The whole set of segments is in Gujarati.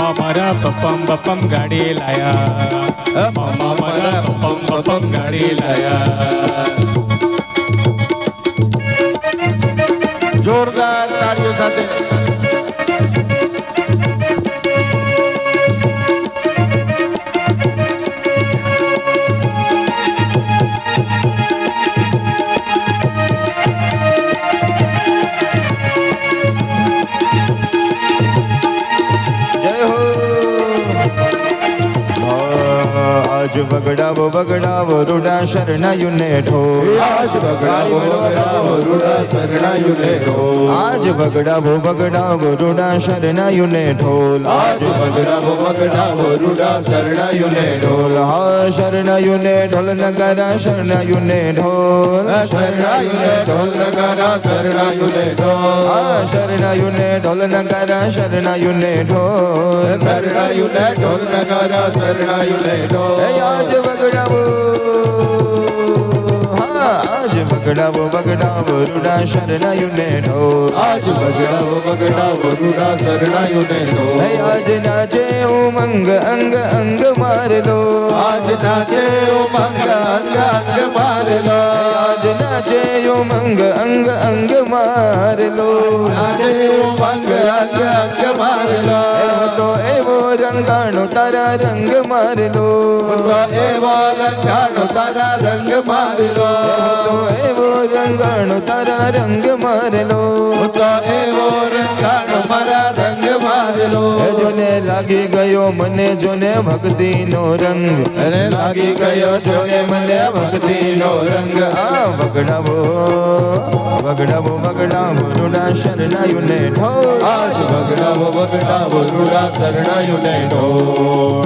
મામા મારા પપ્પમ બપમ ગાડી લાયા, મામા મારા પપ્પમ બપમ ગાડી લાયા. જોરદાર તાળીઓ સાથે आज बगड़ावो बगड़ावो रूडा शरणायु ने ढोल, आज बगड़ावो बगड़ावो रूडा शरणायु ने ढोल, आज बगड़ावो बगड़ावो रूडा शरणायु ने ढोल, आज बगड़ावो बगड़ावो रूडा शरणायु ने ढोल. हाँ शरणायु ने ढोल नगारा शरणायु ने ढोल, शरणायु ने ढोल नगारा शरणायु ने ढोल, हाँ शरणायु ने ढोल नगारा शरणायु ने ढोल, शरणायु ने ढोल नगारा शरणायु ने ढोल. आज बगड़ावो हाँ आज बगड़ावो बगड़ावो रूडा शरणायु ने ढोल, आज बगड़ावो बगड़ावो रूडा शरणायु ने ढोल. आज नाचे उमंग अंग अंग मार लो, आज नाचे उमंग अंग अंग मार लो, आज नाचे उमंग अंग अंग मार लो, नाचे उमंग अंग अंग मार लो. तो एवो रंगाणो तारा रंग मार लो, एवो रंगाणो तारा रंग मार लो, तो एवो रंगाणो तारा रंग मार लो, तो एवो रंगाणो मारा रंग मार लो. जोने लागी गयो मने जोने भक्ति नो रंग, अरे लागी गयो जोने मने भक्ति नो रंग. आ बगड़ावो बगड़ावो बगड़ावो रूडा शरणायु ने ढोल, आज बगड़ावो बगड़ावो रूडा शरणायु ने ढोल.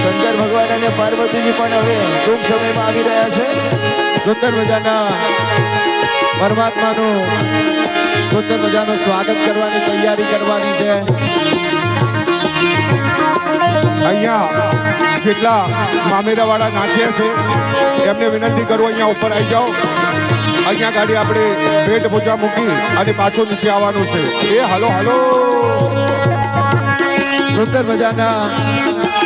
શંકર ભગવાન અને પાર્વતીજી પણ હવે ટૂંક સમયમાં આવી રહ્યા છે. સુંદર મજાના પરમાત્માનું સુંદર મજાનું સ્વાગત કરવાની તૈયારી કરવાની છે. અહીંયા જેટલા મામેરાવાળા નાચ્યા છે એમને વિનંતી કરું અહીંયા ઉપર આવી જાઓ. અહીંયા ગાડી આપણે પેટ પૂજા મૂકી અને પાછો નીચે આવવાનું છે. એ હાલો હાલો. સુંદર મજાના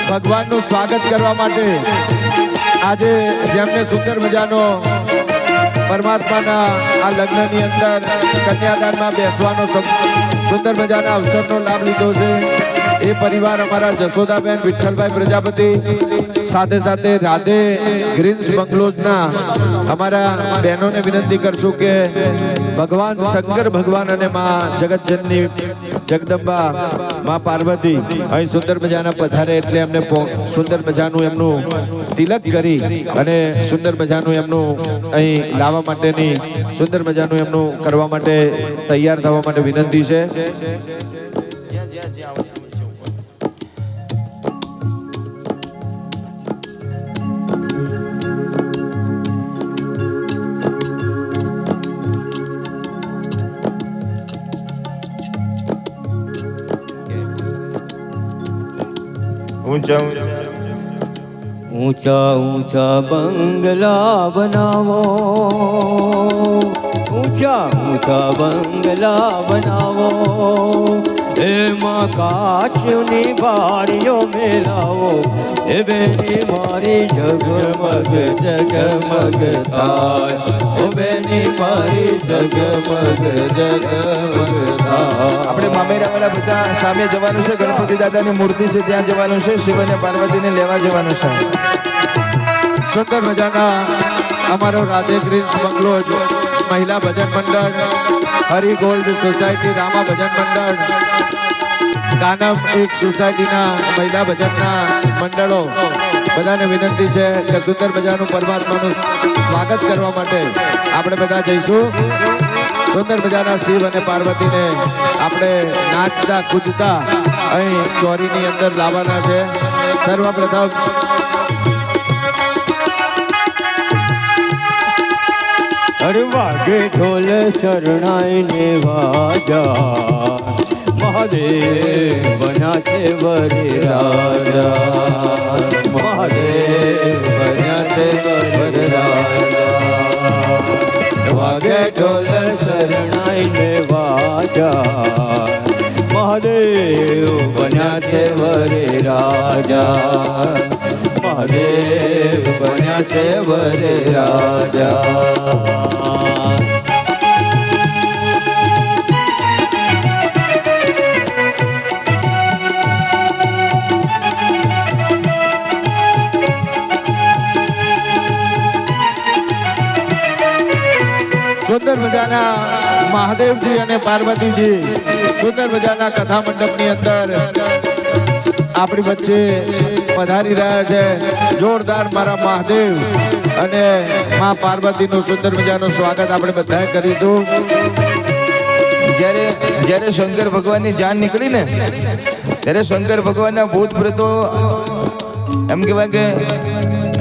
ભગવાનનું સ્વાગત કરવા માટે આજે જેમને સુંદર મજાનો પરમાત્માના આ લગ્નની અંદર કન્યાદાનમાં બેસવાનો સુંદર મજાના અવસરનો લાભ લીધો છે એ પરિવાર અમારા જશોદાબેન વિઠ્ઠલભાઈ પ્રજાપતિ, સાથે સાથે રાધે ગ્રીન્સ બંગલોઝના અમારા બહેનોને વિનંતી કરશું કે ભગવાન શંકર ભગવાન અને મા જગતજનની જગદંબા મા પાર્વતી અહીં સુંદર મજાના પધારે એટલે એમને સુંદર મજાનું એમનું તિલક કરી અને સુંદર મજાનું એમનું અહીં લાવવા માટેની સુંદર મજાનું એમનું કરવા માટે તૈયાર થવા માટે વિનંતી છે. ऊंचा ऊंचा ऊंचा बंगला बनावो, ऊंचा ऊंचा बंगला बनावो, एमां काचनी बारियों में लावो, ए बेनी मारी जगमग जगमग थाय, ओ बेनी मारी जगमग जगमग थाय. આપણે મામેરાવાળા બધા સામે જવાનું છે. ગણપતિ દાદાની મૂર્તિ છે ત્યાં જવાનું છે. શિવ અને પાર્વતીને લેવા જવાનું છે. સુંદર મજાના અમારો રાધે ગ્રીન્સ બંગલોઝ મહિલા ભજન મંડળ, હરી ગોલ્ડ સોસાયટી રામા ભજન મંડળ, કાનમ એક સોસાયટીના મહિલા ભજનના મંડળો બધાને વિનંતી છે કે સુંદર મજાનું પરમાત્માનું સ્વાગત કરવા માટે આપણે બધા જઈશું. સુંદર મજાના શિવ અને પાર્વતીને આપણે નાચતા કૂદતા અહીં ચોરીની અંદર લાવવાના છે. સર્વપ્રથમ अरे वागे ढोल शरणाई ने वाजा, महादेव बना छे वरे राजा, महादेव बना छे वरे राजा. વાગે ઢોલ શરણાઈ ને વાજા મહાદેવ બન્યા છે વરે રાજા મહાદેવ બન્યા છે વરે રાજા સુંદર મજાના મહાદેવજી અને પાર્વતીજી સુંદર મજાના કથા મંડપની અંદર આપણી વચ્ચે પધારી રહ્યા છે. જોરદાર મારા મહાદેવ અને મા પાર્વતીનું સુંદર મજાનું સ્વાગત આપણે બધાએ કરીશું. જ્યારે શંકર ભગવાનની જાન નીકળી ને ત્યારે શંકર ભગવાનના ભૂત પ્રેતો એમ કહેવાય કે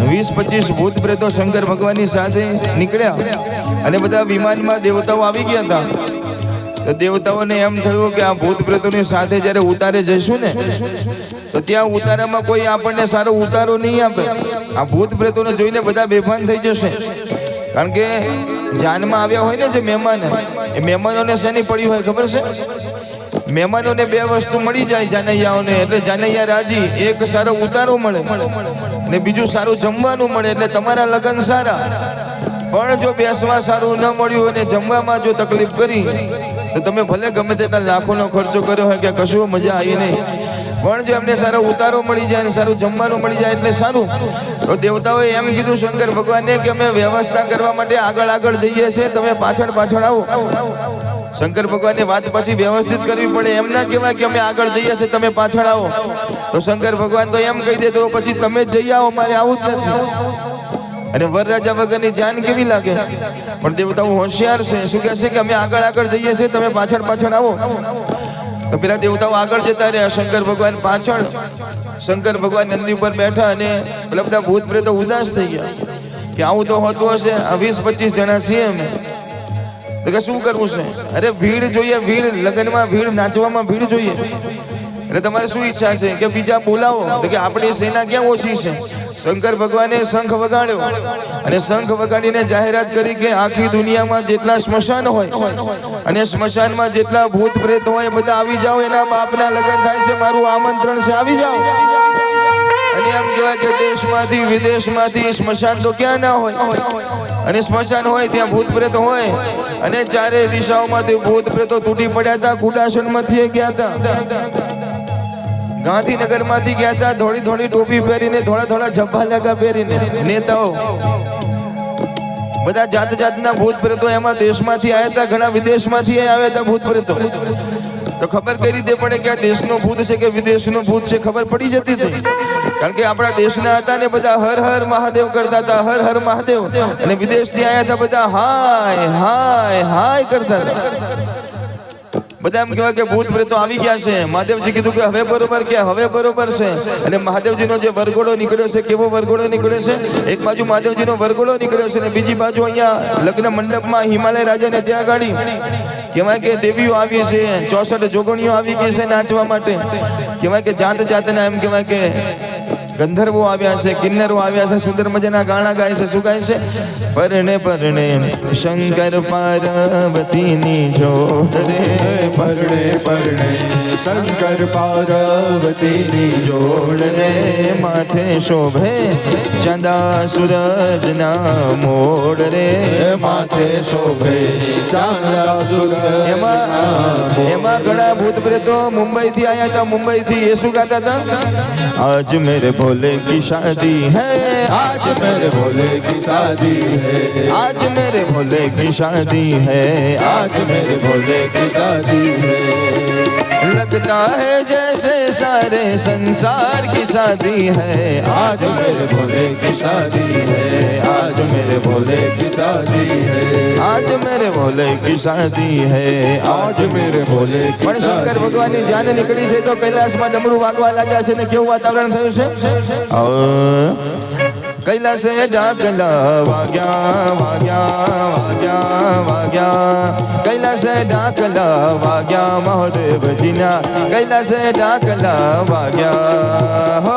20-25 ભૂત પ્રેતો શંકર ભગવાનની સાથે નીકળ્યા અને બધા વિમાનમાં દેવતાઓ આવી ગયા હતા. તો દેવતાઓને એમ થયું કે આ ભૂત પ્રેતોની સાથે જ્યારે ઉતારે જઈશું ને તો ત્યાં ઉતારામાં કોઈ આપણને સારો ઉતારો નહીં આપે. આ ભૂત પ્રેતોને જોઈને બધા બેભાન થઈ જશે. કારણ કે જાનમાં આવ્યા હોય ને જે મહેમાન એ મહેમાનોને શેની પડી હોય ખબર છે? મહેમાનોને બે વસ્તુ મળી જાય જાનૈયાઓને, એટલે જાનૈયા રાજી, એક સારો ઉતારો મળે ને બીજું સારું જમવાનું મળે, એટલે તમારા લગ્ન સારા. પણ જો બેસવા સારું ન મળ્યું અને જમવામાં જો તકલીફ કરી તો તમે ભલે ગમે તેટલા લાખોનો ખર્ચો કર્યો હોય કે કશું મજા આવી નહીં, પણ જો એમને સારો ઉતારો મળી જાય અને સારું જમવાનું મળી જાય એટલે સારું. તો દેવતાઓએ એમ કીધું શંકર ભગવાનને કે અમે વ્યવસ્થા કરવા માટે આગળ જઈએ છીએ, તમે પાછળ આવો. શંકર ભગવાનની વાત પછી વ્યવસ્થિત કરવી પડે. એમ ના કહેવાય કે અમે આગળ જઈએ છીએ તમે પાછળ આવો. તો શંકર ભગવાન તો એમ કહી દે તો પછી તમે જ જઈ આવો, મારે આવું જ નથી. અને વરરાજા વગરની જાન કેવી લાગે? પણ દેવતાઓ હોશિયાર છે. શું કહે છે કે અમે આગળ જઈએ છીએ, તમે પાછળ આવો. તો પેલા દેવતાઓ આગળ જતા રહ્યા, શંકર ભગવાન પાછળ. શંકર ભગવાન નંદી ઉપર બેઠા અને પેલા બધા ભૂત પ્રેતો ઉદાસ થઈ ગયા કે આવું તો હોતું હશે. આ 20-25 જણા છીએ અમે, તો કે શું કરવું છે? અરે ભીડ જોઈએ, ભીડ લગ્નમાં, ભીડ નાચવામાં, ભીડ જોઈએ. એટલે તમારે શું ઈચ્છા છે કે બીજા બોલાવો? તો કે આપણી સેના ક્યાં ઓછી છે? શંકર ભગવાને શંખ વગાડ્યો અને શંખ વગાડીને જાહેરાત કરી કે આખી દુનિયામાં જેટલા સ્મશાન હોય અને સ્મશાનમાં જેટલા ભૂત પ્રેત હોય બધા આવી જાઓ, એના બાપના લગ્ન થાય છે, મારું આમંત્રણ છે, આવી જાઓ. અને એમ કહેવાય કે દેશમાંથી વિદેશમાંથી સ્મશાન તો ક્યાં ના હોય, અને સ્મશાન હોય ત્યાં ભૂત પ્રેત હોય. અને ચારે દિશાઓમાંથી ભૂત પ્રેતો તૂટી પડ્યા હતા. કુડાસનમાંથી ગયા હતા, ગાંધીનગરમાંથી ગયા હતા, થોડી ટોપી પહેરીને, થોડા ઝબ્બા લાગા પહેરીને. નેતાઓ બધા જાતના ભૂત પ્રેતો એમાં દેશમાંથી આવ્યા હતા, ઘણા વિદેશમાંથી આવ્યા હતા ભૂત પ્રેતો. તો ખબર કઈ રીતે પડે કે આ દેશનો ભૂત છે કે વિદેશનો ભૂત છે? ખબર પડી જતી હતી. કારણ કે આપણા દેશના હતા ને બધા હર હર મહાદેવ કરતા હતા, હર હર મહાદેવ. અને વિદેશથી આવ્યા હતા બધા હાય કરતા હતા. બધા એમ કહેવાય કે ભૂત પ્રેતો આવી ગયા છે. મહાદેવજી કીધું કે હવે બરોબર છે. અને મહાદેવજીનો જે વરઘોડો નીકળ્યો છે, કેવો વરઘોડો નીકળ્યો છે? એક બાજુ મહાદેવજીનો વરઘોડો નીકળ્યો છે અને બીજી બાજુ અહીંયા લગ્ન મંડપમાં હિમાલય રાજાને ત્યાં ગાડી કહેવાય કે દેવીઓ આવી છે, 64 જોગણીઓ આવી ગઈ છે નાચવા માટે. કહેવાય કે જાતના એમ કહેવાય કે ગંધર્વો આવ્યા છે, કિન્નરો આવ્યા છે, સુંદર મજાના ગાણા ગાય છે. શું ગાય છે? પરણે શંકર પાર્વતીની જોડ રે, પરણે શંકર પાર્વતીની જોડ રે, માથે શોભે ચાંદા સૂરજના મોડ રે, માથે શોભે ચાંદા સૂરજ. એમાં ઘણા ભૂત પ્રેતો મુંબઈથી આવ્યા હતા. મુંબઈથી એ શું ગાતા હતા? आज मेरे भोले की शादी है, आज मेरे भोले की शादी है, आज मेरे भोले की शादी है, आज मेरे भोले की शादी है. लगता है जैसे सारे संसार की शादी है, आज मेरे भोले की शादी है, आज मेरे भोले की शादी है, आज मेरे भोले की शादी है, आज मेरे भोले की પણ શંકર ભગવાનની જાન નીકળી છે તો કૈલાસમાં ડમરું વાગવા લાગ્યા છે ને કેવું વાતાવરણ થયું છે? કૈલાસે ડાકલા વાગ્યા વાગ્યા વાગ્યા વાગ્યા કૈલાસે ડાકલા વાગ્યા મહાદેવજીના કૈલાસે ડાકલા વાગ્યા હો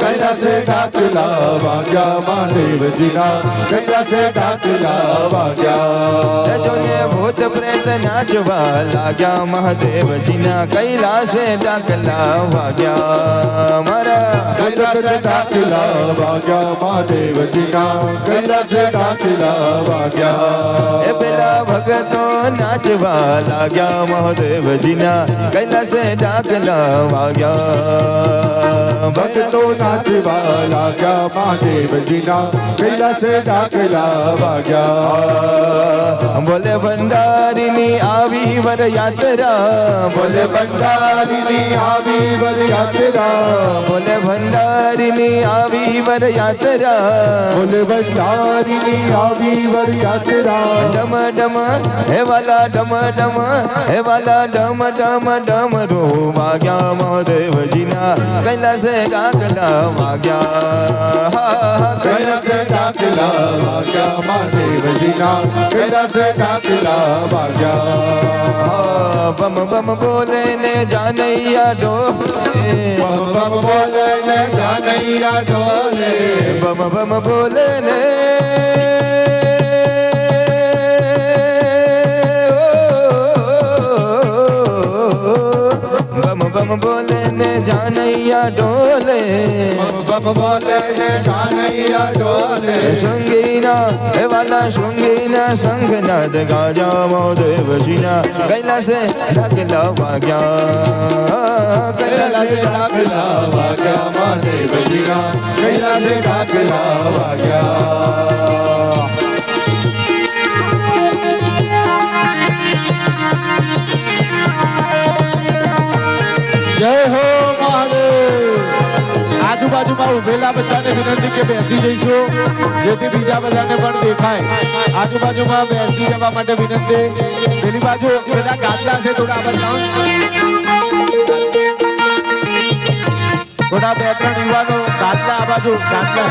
કૈલાસે ડાકલા વાગ્યા મહાદેવજીના કૈલાસે ડાકલા વાગ્યા જોને ભૂત પ્રેત નાચવા લાગ્યા મહાદેવજીના કૈલાસે ડાકલા વાગ્યા મારા કૈલાસે ડાકલા વાગ્યા મહાદેવજીના કૈલાસે ડાકલા વાગ્યા એ પેલા ભગતો નાચવા લાગ્યા મહાદેવજીના કૈલાસે ડાકલા વાગ્યા ભક્તો નાચવા લાગ્યા મહાદેવજીના કૈલાસે ડાકલા વાગ્યા બોલે ભંડારીની આવી વર યાત્રા બોલે ભંડારીની આવી વર યાત્રા બોલે ભંડારીની આવી વર યાત્રા બોલે ભંડારીની આવી વર યાત્રા ડમ ડમ હે વાલા ડમ ડમ હે વાલા ડમ ડમ ડમ રો વાગ્યા મહાદેવજીના કૈલાસે ડાકલા વાગ્યા કૈલાસે ડાકલા વાગ્યા મહાદેવજીના કૈલાસે ડાકલા વાગ્યા બમ બમ બોલે ને જાનૈયા ડોલે બમ બમ બોલે ને જાનૈયા ઢોલે બમ બમ બોલે ને બમ બમ બોલે ને જાનૈયા ડોલે બમ બોલે ને જાનૈયા ઢોલે શૃંગીના હે વાલા શૃંગીના શંખનાદ ગાજા મહાદેવજીના કૈલાસે ડાકલા વાગ્યા કૈલાસે ડાકલા વાગ્યા મહાદેવજીના કૈલાસે ડાકલા વાગ્યા જય હો મહાદેવ આજુબાજુમાં ઉભેલા બધાને વિનંતી કે બેસી જઈશું જેથી બીજા બધાને પણ દેખાય આજુબાજુમાં બેસી જવા માટે વિનંતી પેલી બાજુ બધા ગાદલા છે થોડા બતાવો થોડા 2-3 યુવાનો ગાદલા આ બાજુ ગાદલા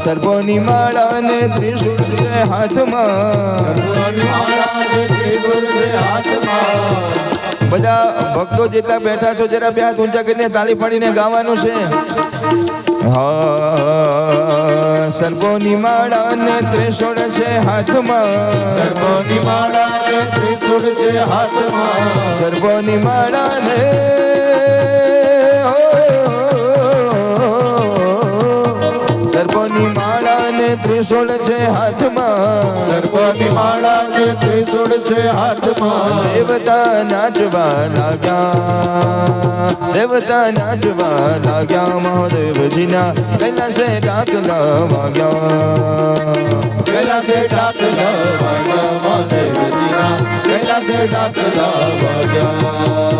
સર્પોની માળા ને ત્રિશુળ છે હાથમાં બધા ભક્તો જેટલા બેઠા છો જરા બે હાથ ઊંચા કરીને તાળી પાડીને ગાવાનું છે હા સર્પોની માળા ને ત્રિશુળ છે હાથમાં સર્પોની માળા ને ત્રિશુળ છે હાથમાં સર્પોની માળા ને સર્પોની માળા ને ત્રિશુળ છે હાથમાં સર્પોની માળા ને ત્રિશુળ છે હાથમાં દેવતા નાચવા લાગ્યા દેવતા નાચવા લાગ્યા મહાદેવજીના કૈલાસે ડાકલા વાગ્યા કૈલાસે ડાકલા વાગ્યા મહાદેવજીના કૈલાસે ડાકલા વાગ્યા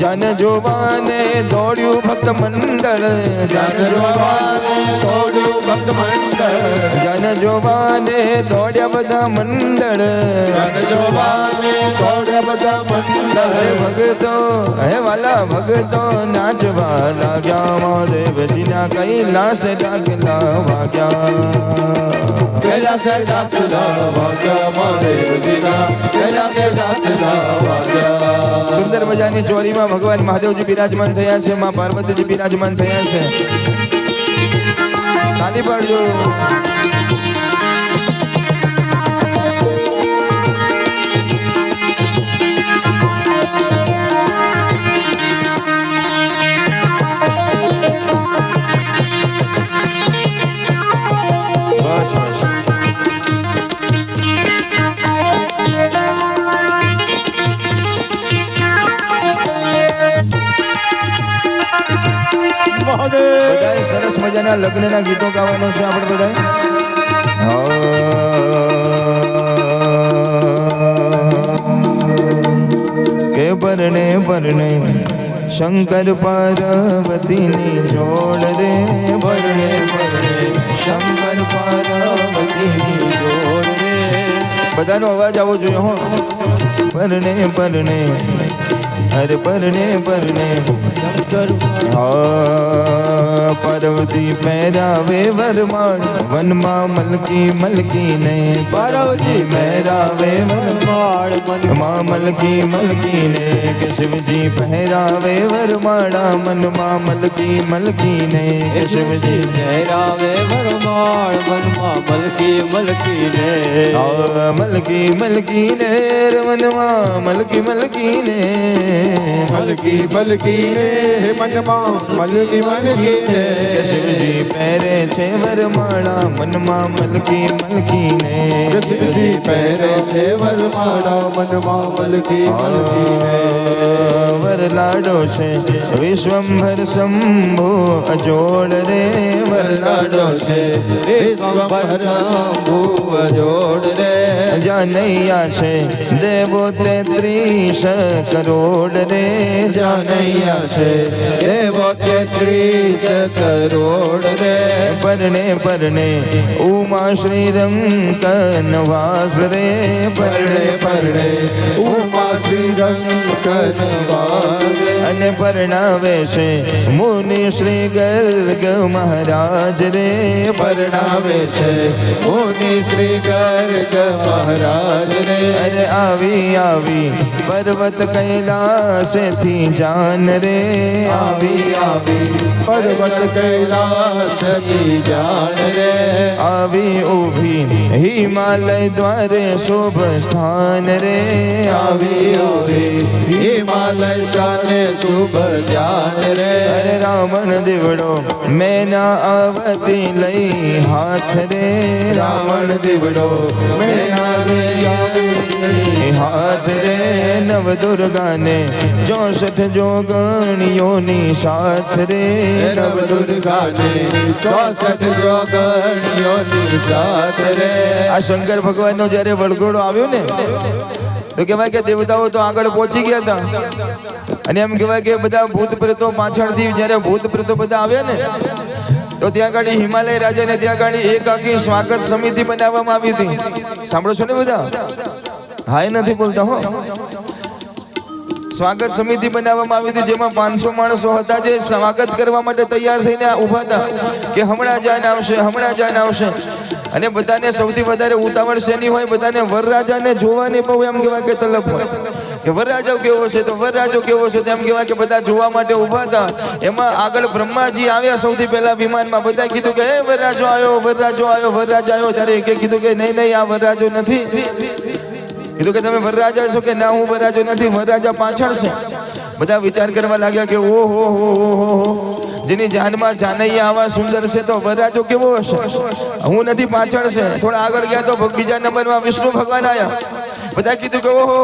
જન જોવાને દોડ્યું ભક્ત મંડળ જન જોવાને દોડ્યું ભક્ત મંડળ જન જોવાને દોડ્યા બધા મંડળ જન જોવાને દોડ્યા બધા મંડળ ભગતો હે વાલા ભગતો નાચવા લાગ્યા મહાદેવજીના કૈલાસ ડાકલા વાગ્યા કૈલાસે ડાકલા વાગ્યા મહાદેવજીના કૈલાસે ડાકલા વાગ્યા સુંદર મજાની ચોરીમાં ભગવાન મહાદેવજી બિરાજમાન થયા છે માં પાર્વતીજી બિરાજમાન થયા છે તાલી પાડજો બસ બસ બધાએ સરસ મજાના લગ્નના ગીતો ગાવાનું છે આપણે બધાએ કે પરણે પરણે શંકર પાર્વતીની જોડ રે પરણે પરણે શંકર પાર્વતીની જોડ રે બધાનો અવાજ આવવો જોઈએ હો. પરણે પરણે અરે પરણે પરણે હા પાર્વતી પહેરાવે વરમાળ વનમાં મલકી મલકી ને પાર્વતી પહેરાવે વરમાળ વનમાં મલકી મલકી ને કે શિવજી પહેરાવે વરમાળા મનમાં મલકી મલકી ને કે શિવજી પહેરાવે વરમાળ મનમાં મલકી મલકી ને મલકી મલકી ને વનમાં મલકી મલકી ને મલકી મલકી ને મનમાં મલકી મલકી ને શિવજી પહેરે છે વરમાળા મનમાં મલકી મલકી ને શિવજી પહેરે છે વરમાળા મનમાં મલકી મલકી ને વરલાડો છે વિશ્વંભર શંભુ અજોડ રે વરલાડો છે વિશ્વંભર શંભુ અજોડ રે જાનૈયા છે દેવો 33 કરોડ રે જાનૈયા છે દેવો 33 કરોડ રે પરણે પરણે ઉમા શ્રી રંગ નવાઝ રે પરણે પરણે ઉમા શ્રી રંગ નવાઝ અને પરણાવે છે મુનિ શ્રી ગર્ગ મહારાજ રે પરણાવે છે મુનિ શ્રી ગર્ગ મહારાજ રે અરે આવી આવી પર્વત કૈલાસથી જાન રે આવી આવી પર્વત કૈલાસ કી જાન રે આવી ઊભી હિમાલય દ્વારે શોભ સ્થાન રે આવી આવી હિમાલય સ્થાને શુભ જાન રે અરે રાવણ દીવડો મેના આવતી લઈ હાથ રે રાવણ દીવડો મેના લઈ હાથ રે નવ દુર્ગાને 64 જોગણીઓની સાથ રે નવ દુર્ગાને 64 જોગણીઓની સાથ રે આ શંકર ભગવાનનો જ્યારે વળગોડો આવ્યો ને તો કહેવાય કે દેવતાઓ તો આગળ પહોંચી ગયા હતા અને એમ કહેવાય કે બધા ભૂત પ્રેતો પાછળથી જ્યારે ભૂત પ્રેતો બધા આવ્યા ને તો ત્યાં આગળ હિમાલય રાજાને ત્યાં આગળ એક આખી સ્વાગત સમિતિ બનાવવામાં આવી હતી. સાંભળો છો ને બધા? હાય નથી બોલતા હો. સ્વાગત સમિતિ બનાવવામાં આવી હતી જેમાં 500 માણસો હતા જે સ્વાગત કરવા માટે તૈયાર થઈને ઊભા હતા કે હમણાં જાન આવશે હમણાં જાન આવશે. અને બધાને સૌથી વધારે ઉતાવળ શેની હોય? બધાને વરરાજાને જોવાની બહુ એમ કહેવાય કે તલબ હોય કે વરરાજો કેવો છે તો વરરાજો કેવો છે તેમ કહેવાય કે બધા જોવા માટે ઊભા હતા. એમાં આગળ બ્રહ્માજી આવ્યા સૌથી પહેલા વિમાનમાં. બધા કીધું કે હે વરરાજો આવ્યો વરરાજો આવ્યો વરરાજો આવ્યો. ત્યારે એકે કીધું કે નહીં નહીં આ વરરાજો નથી. કીધું કે તમે વરરાજા છો કે ના હું વરરાજો નથી વરરાજા પાછળ છે. બધા વિચાર કરવા લાગ્યા કે ઓહો હો હો હો જેની જાનમાં જાનૈયા આવા સુંદર છે તો વરરાજો કેવો હશે? હું નથી પાછળ છે. થોડા આગળ ગયા તો બીજા નંબરમાં વિષ્ણુ ભગવાન આવ્યા. બધા કીધું કે ઓહો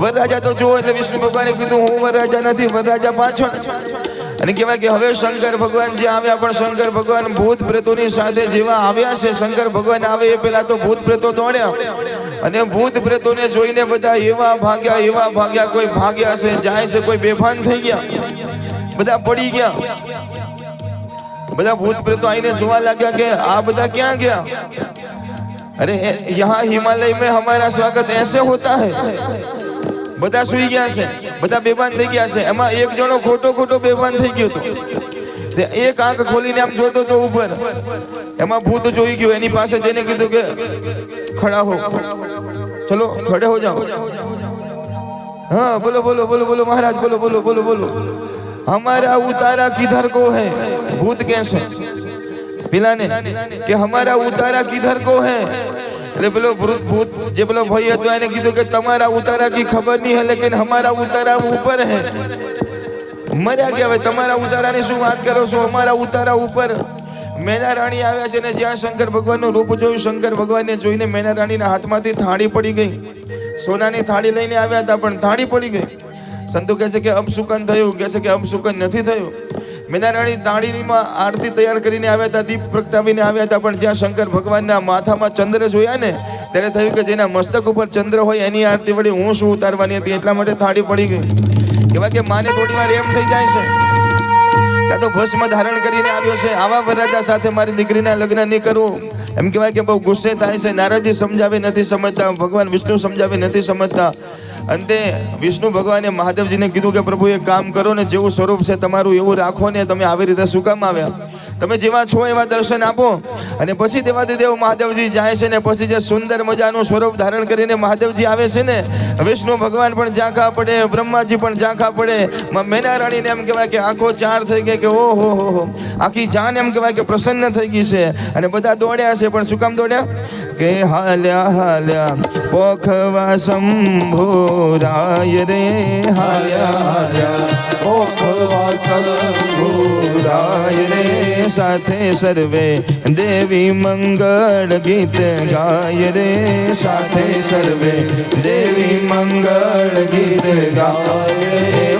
વરરાજા તો જુઓ. એટલે વિષ્ણુ ભગવાને કીધું હું વરરાજા નથી વરરાજા પાછળ. અને કહેવાય કે હવે શંકર ભગવાન જે આવ્યા પણ શંકર ભગવાન ભૂત પ્રેતોની સાથે જેવા આવ્યા છે શંકર ભગવાન આવે એ પહેલા તો ભૂત પ્રેતો દોડ્યા અને ભૂત પ્રેતોને જોઈને બધા એવા ભાગ્યા કોઈ ભાગ્યા છે જાય છે કોઈ બેભાન થઈ ગયા બધા પડી ગયા. બધા ભૂત પ્રેતો આવીને જોવા લાગ્યા કે આ બધા ક્યાં ગયા? अरे यहाँ हिमालय में हमारा स्वागत ऐसे होता है. બધા સુઈ ગયા છે બધા બેભાન થઈ ગયા છે. એમાં એક જણો ખોટો બેભાન થઈ ગયો હતો. એક આંખ ખોલીને આમ જોતો તો ઉપર એમાં ભૂત જોઈ ગયો. એની પાસે જઈને કીધું કે ખડા હો ચલો ખડે હો જાઓ. हाँ बोलो बोलो बोलो बोलो महाराज बोलो बोलो बोलो बोलो हमारा उतारा किधर को है? भूत कैसे पिला ने कि हमारा उतारा किधर को है? એટલે પેલો ભૂત જે પેલો ભાઈ હતો એને કીધું કે તમારા ઉતારા की खबर नहीं है लेकिन हमारा उतारा ऊपर है. મર્યા ગયા હવે તમારા ઉતારાની શું વાત કરો છો? અમારા ઉતારા ઉપર. મેના રાણી આવ્યા છે ને જ્યાં શંકર ભગવાનનું રૂપ જોયું શંકર ભગવાનને જોઈને મેના રાણીના હાથમાંથી થાળી પડી ગઈ. સોનાની થાળી લઈને આવ્યા હતા પણ થાળી પડી ગઈ. સંતો કહે છે કે અપશુકન થયું, કહે છે કે અપશુકન નથી થયું. મેના રાણી થાળીમાં આરતી તૈયાર કરીને આવ્યા હતા, દીપ પ્રગટાવીને આવ્યા હતા, પણ જ્યાં શંકર ભગવાનના માથામાં ચંદ્ર જોયા ને ત્યારે થયું કે જેના મસ્તક ઉપર ચંદ્ર હોય એની આરતી વળી હું શું ઉતારવાની હતી, એટલા માટે થાળી પડી ગઈ. કહેવાય કે માને થોડી વાર એમ થઈ જાય છે કાં તો ભસ્મ ધારણ કરીને આવ્યો છે, આવા વરરાજા સાથે મારી દીકરીના લગ્ન નહીં કરવું, એમ કહેવાય કે બહુ ગુસ્સે થાય છે. નારદજી સમજાવી નથી સમજતા, ભગવાન વિષ્ણુ સમજાવી નથી સમજતા. અંતે વિષ્ણુ ભગવાને મહાદેવજીને કીધું કે પ્રભુ એક કામ કરો ને, જેવું સ્વરૂપ છે તમારું એવું રાખો ને, તમે આવી રીતે શું કામ આવ્યા? તમે જેવા છો એવા દર્શન આપો. અને પછી દેવાધિદેવ મહાદેવજી જાય છે ને પછી જે સુંદર મજાનું સ્વરૂપ ધારણ કરીને મહાદેવજી આવે છે ને, વિષ્ણુ ભગવાન પણ ઝાંખા પડે, બ્રહ્માજી પણ ઝાંખા પડે. મેના રાણીને એમ કહેવાય કે આંખો ચાર થઈ ગઈ કે ઓહો હો, આખી જાન એમ કહેવાય કે પ્રસન્ન થઈ ગઈ છે. અને બધા દોડ્યા છે, પણ શું કામ દોડ્યા? કે હાલ્યા હાલ્યા પોખવા શંભુરાય રે, હાલ્યા હાલ્યા પોખવા શંભુરાય રે, સાથે સર્વે દેવી મંગળ ગીત ગાય રે, સાથે સર્વે દેવી મંગળ ગીત ગાય.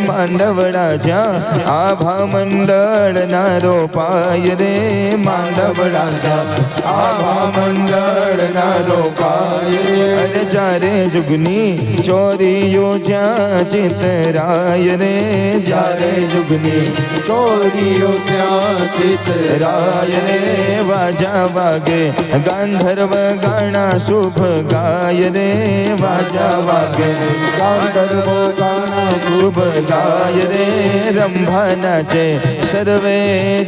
માંડવડા જ્યાં આભા મંડળ નારો પાય રે, માંડવડા જ્યાં આભા મંડળ નારો પાય રે. અરે ચારે જુગની ચોરીઓ જ્યાં ચિતરાય રે, ચારે જુગની ચોરીઓ ત્યાં ચિતરાય રે. વાજા વાગે ગાંધર્વ ગાણા શુભ ગાય રે, વાજા વાગે ગાંધર્વ ગાણા શુભ ગાય રે. રંભા નાચે સર્વે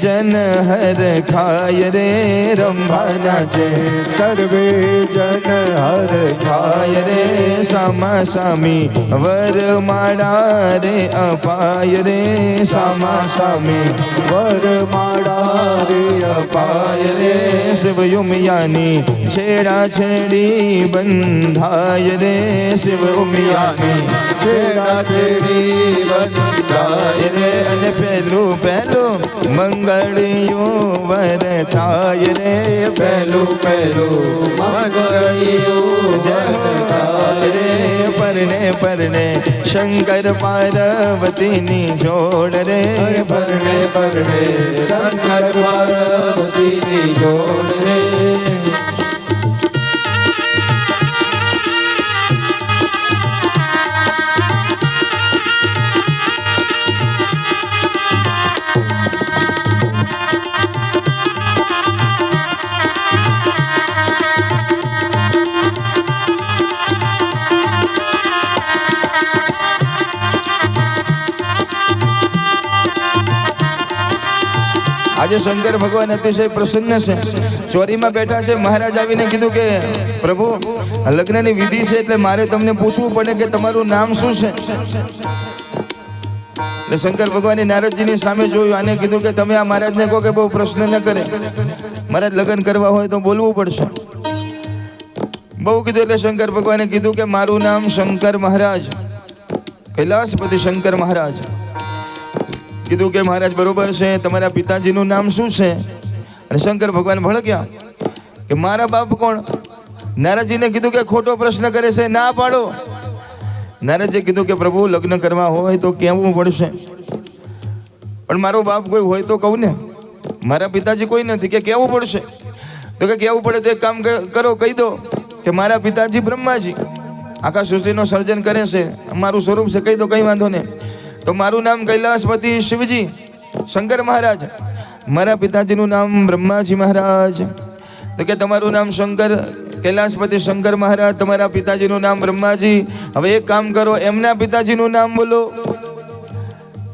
જન હર ખાય રે, રંભા નાચે સર્વે જન હર ખાય રે. સામા સામી વર માળા રે અપાય રે, સામા સામી વર માળા રે અપાય રે. શિવ ઉમિયાની છેડા છેડી બંધાય રે, શિવ ઉમિયાની છેડા છેડી બંધાય રે. અને પહેલું પહેલું મંગળિયું વર થાય રે, પહેલું પહેલું મંગળિયું વર થાય રે. પરણે પરણે શંકર પાર્વતીની જોડ રે, પરણે પરણે શંકર પાર્વતીની જોડ રે. આજે શંકર ભગવાન અતિશય પ્રસન્ન છે, ચોરીમાં બેઠા છે. મહારાજ આવીને કીધું કે પ્રભુ લગ્નની વિધિ છે એટલે મારે તમને પૂછવું પડે કે તમારું નામ શું છે? એટલે શંકર ભગવાને નારદજીની સામે જોયું, આને કીધું કે તમે આ મહારાજને કહો કે બહુ પ્રશ્ન ન કરે, મહારાજ લગ્ન કરવા હોય તો બોલવું પડશે. બહુ કીધું એટલે શંકર ભગવાને કીધું કે મારું નામ શંકર મહારાજ, કૈલાસપતિ શંકર મહારાજ. કીધું કે મહારાજ બરોબર છે, તમારા પિતાજીનું નામ શું છે? અને શંકર ભગવાન ભડક્યા કે મારા બાપ કોણ? નારદજીને કીધું કે ખોટો પ્રશ્ન કરે છે, ના પાડો. નારદજીએ કીધું કે પ્રભુ લગ્ન કરવા હોય તો કહેવું પડશે, પણ મારો બાપ કોઈ હોય તો કહું ને, મારા પિતાજી કોઈ નથી કે કહેવું પડશે. તો કે કહેવું પડે તો એક કામ કરો, કહી દો કે મારા પિતાજી બ્રહ્માજી આખા સૃષ્ટિનો સર્જન કરે છે, મારું સ્વરૂપ છે, કહી દો, કંઈ વાંધો નહીં. તો મારું નામ કૈલાસપતિ શિવજી શંકર મહારાજ, મારા પિતાજીનું નામ બ્રહ્માજી મહારાજ. તો કે તમારું નામ શંકર કૈલાસપતિ શંકર મહારાજ, તમારા પિતાજીનું નામ બ્રહ્માજી. હવે એક કામ કરો, એમના પિતાજીનું નામ બોલો.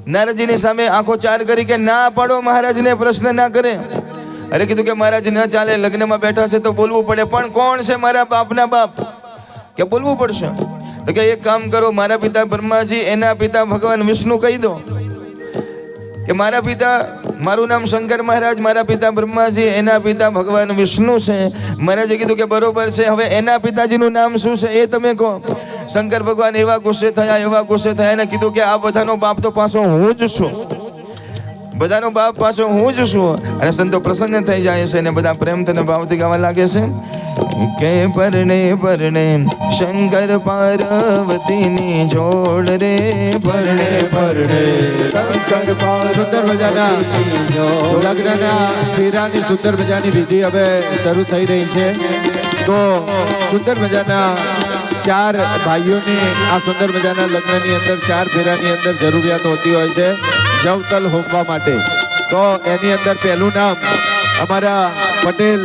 નારદજીની સામે આંખો ચાર કરી કે ના પાડો, મહારાજને પ્રશ્ન ના કરે. અરે કીધું કે મહારાજ ન ચાલે, લગ્નમાં બેઠા છે તો બોલવું પડે, પણ કોણ છે મારા બાપના બાપ? કે બોલવું પડશે. તો કે એક કામ કરો, મારા પિતા બ્રહ્માજી, એના પિતા ભગવાન વિષ્ણુ કહી દો કે મારા પિતા, મારું નામ શંકર મહારાજ, મારા પિતા બ્રહ્માજી, એના પિતા ભગવાન વિષ્ણુ છે. મહારાજે કીધું કે બરોબર છે, હવે એના પિતાજીનું નામ શું છે એ તમે કહો. શંકર ભગવાન એવા ગુસ્સે થયા અને કીધું કે આ બધાનો બાપ તો પાછો હું જ છું, બધાનો બાપ પાછો હું જ છું. અને સંતો પ્રસન્ન થઈ જાય છે અને બધા પ્રેમ તને ભાવથી ગાવા લાગે છે કે પરણે પરણે શંકર પાર્વતીની જોડ રે, પરણે પરણે શંકર સુંદર મજાના લગ્નના ફેરાની સુંદર મજાની વિધિ હવે શરૂ થઈ રહી છે. તો સુંદર મજાના ચાર ભાઈઓની આ સુંદર મજાના લગ્નની અંદર ચાર ફેરાની અંદર જરૂરિયાત હોતી હોય છે જવતલ હોમવા માટે. તો એની અંદર પહેલું નામ અમારા પટેલ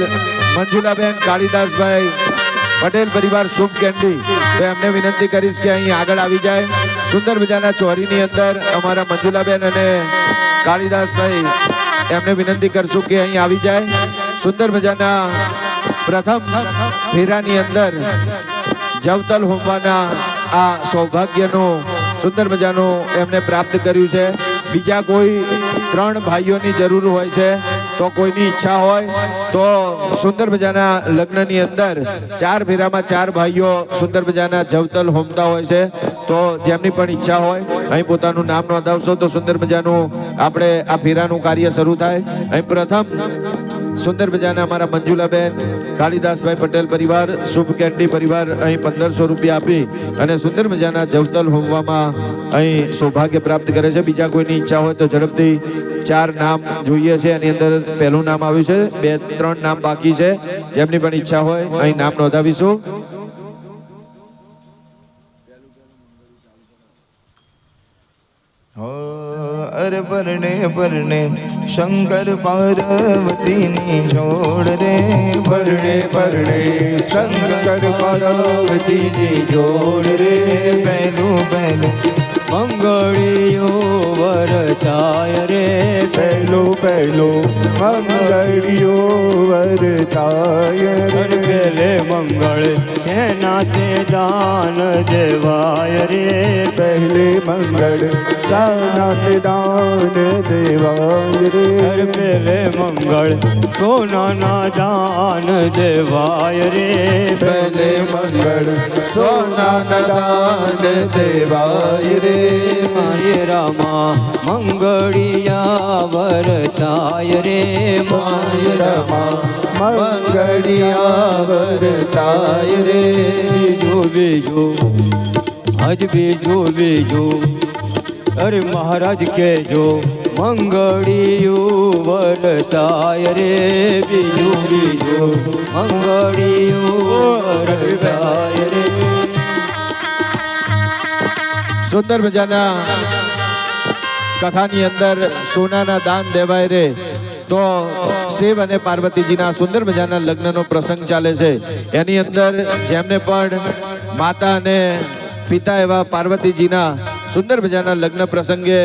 મંજુલાબેન કાળીદાસભાઈ પટેલ પરિવાર શુભ કેન્ડી, તો એમને વિનંતી કરીશ કે અહીં આગળ આવી જાય. સુંદર મજાના ચોરીની અંદર અમારા મંજુલાબેન અને કાળીદાસભાઈ એમને વિનંતી કરશું કે અહીં આવી જાય. સુંદર મજાના પ્રથમ ફેરાની અંદર જવતલ હોમવાના આ સૌભાગ્યનું સુંદર મજાનું એમને પ્રાપ્ત કર્યું છે. બીજા કોઈ 3 ભાઈઓની જરૂર હોય છે, તો કોઈની ઈચ્છા હોય તો સુંદર મજાના લગ્નની અંદર 4 ફેરામાં 4 ભાઈઓ સુંદર મજાના જવતલ હોમતા હોય છે. તો જેમની પણ ઈચ્છા હોય અહીં પોતાનું નામ નોંધાવશો તો સુંદર મજાનું આપણે આ ફેરાનું કાર્ય શરૂ થાય. અહીં પ્રથમ સુંદર મજાના અમારા મંજુલાબેન કાળીદાસભાઈ પટેલ પરિવાર શુભ કેન્ડી પરિવાર અહીં 1500 રૂપિયા આપી અને સુંદર મજાના જવતલ હોમવામાં અહીં સૌભાગ્ય પ્રાપ્ત કરે છે. બીજા કોઈની ઈચ્છા હોય તો ઝડપથી 4 નામ જોઈએ છે. એની અંદર પહેલું નામ આવ્યું છે, 2-3 નામ બાકી છે. જેમની પણ ઈચ્છા હોય અહીં નામ નોંધાવીશું. અરે પરણે પરણે શંકર પાર્વતીની જોડ રે, પરણે પરણે શંકર પાર્વતીની જોડ રે, પહેલું પહેલું મંગળીઓ વરતાય રે, પહેલું પહેલું મંગળીઓ વરતાય રે, પેલે મંગળ સેનાતે દાન દેવાય રે, પહેલે મંગળ સેનાતે દાન દેવાય રે, પેલે મંગળ સોનાના દાન દેવાય રે, પહેલે મંગળ સોનાના દાન દેવાય રે, મારે રામા મંગળિયા વરતાય રે, મારે રામા મંગળિયા વરતાય રે, બીજું બીજું આજ બીજું બીજું અરે મહારાજ કેજો મંગળિયું વરતાય રે, બીજું બીજું મંગળિયું વરતાય રે. સુંદર મજાના કથાની અંદર સોનાના દાન દેવાય રે, તો શિવ અને પાર્વતીજીના સુંદર મજાના લગ્નનો પ્રસંગ ચાલે છે. એની અંદર જેમને પણ માતા અને પિતા એવા પાર્વતીજીના સુંદર મજાના લગ્ન પ્રસંગે